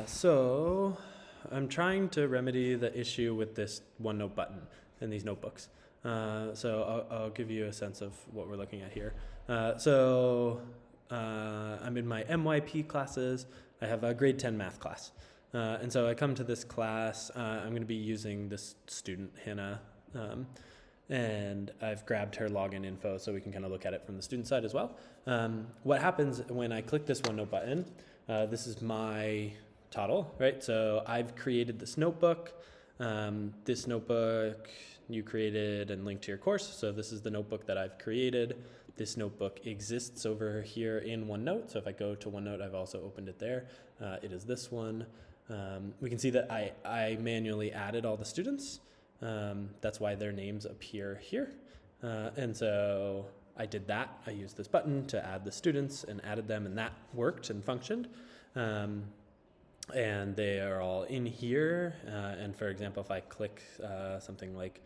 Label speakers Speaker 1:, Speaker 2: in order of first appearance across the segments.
Speaker 1: So I'm trying to remedy the issue with this OneNote button in these notebooks. So I'll give you a sense of what we're looking at here. I'm in my MYP classes. I have a grade 10 math class. And so I come to this class. I'm going to be using this student, Hannah, and I've grabbed her login info so we can kind of look at it from the student side as well. What happens when I click this OneNote button, this is my Toddle, right? So I've created this notebook. This notebook you created and linked to your course. So this is the notebook that I've created. This notebook exists over here in OneNote. So if I go to OneNote, I've also opened it there. It is this one. We can see that I manually added all the students. That's why their names appear here. And so I did that. I used this button to add the students and added them, and that worked and functioned. And they are all in here. And for example, if I click something like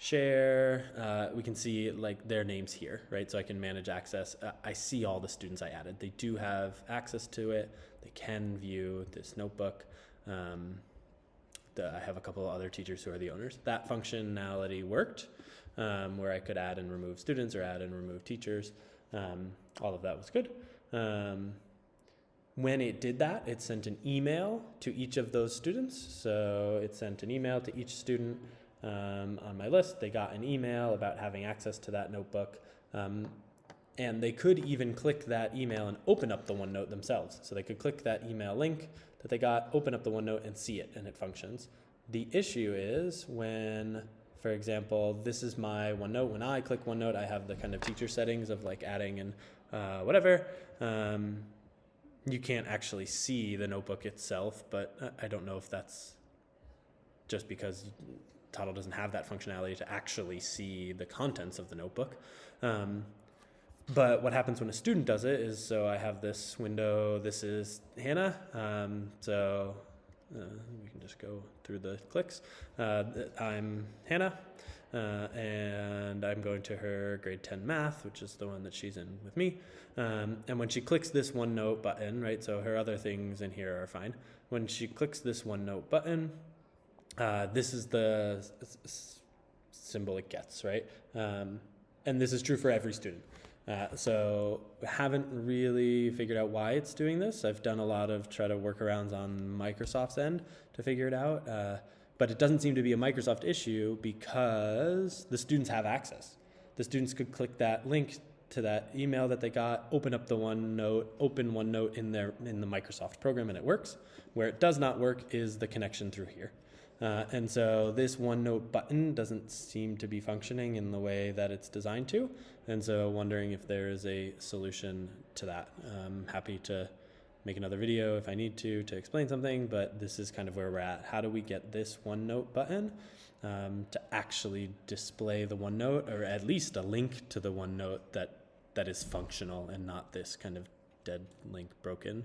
Speaker 1: share, we can see like their names here, right? So I can manage access. I see all the students I added. They do have access to it. They can view this notebook. I have a couple of other teachers who are the owners. That functionality worked, where I could add and remove students or add and remove teachers. All of that was good. When it did that, it sent an email to each of those students. So it sent an email to each student on my list. They got an email about having access to that notebook. And they could even click that email and open up the OneNote themselves. So they could click that email link that they got, open up the OneNote and see it, and it functions. The issue is when, for example, this is my OneNote. When I click OneNote, I have the kind of teacher settings of like adding and whatever. You can't actually see the notebook itself, but I don't know if that's just because Toddle doesn't have that functionality to actually see the contents of the notebook. But what happens when a student does it is, so I have this window, this is Hannah, we can just go through the clicks. I'm Hannah, and I'm going to her grade 10 math, which is the one that she's in with me. And when she clicks this OneNote button, right, so her other things in here are fine. When she clicks this OneNote button, this is the symbol it gets, right? And this is true for every student. So haven't really figured out why it's doing this. I've done a lot of try to workarounds on Microsoft's end to figure it out. But it doesn't seem to be a Microsoft issue because the students have access. The students could click that link to that email that they got, open up the OneNote, open OneNote in the Microsoft program, and it works. Where it does not work is the connection through here. And so this OneNote button doesn't seem to be functioning in the way that it's designed to. And so wondering if there is a solution to that. I'm happy to make another video if I need to explain something, but this is kind of where we're at. How do we get this OneNote button to actually display the OneNote, or at least a link to the OneNote that is functional and not this kind of dead link broken?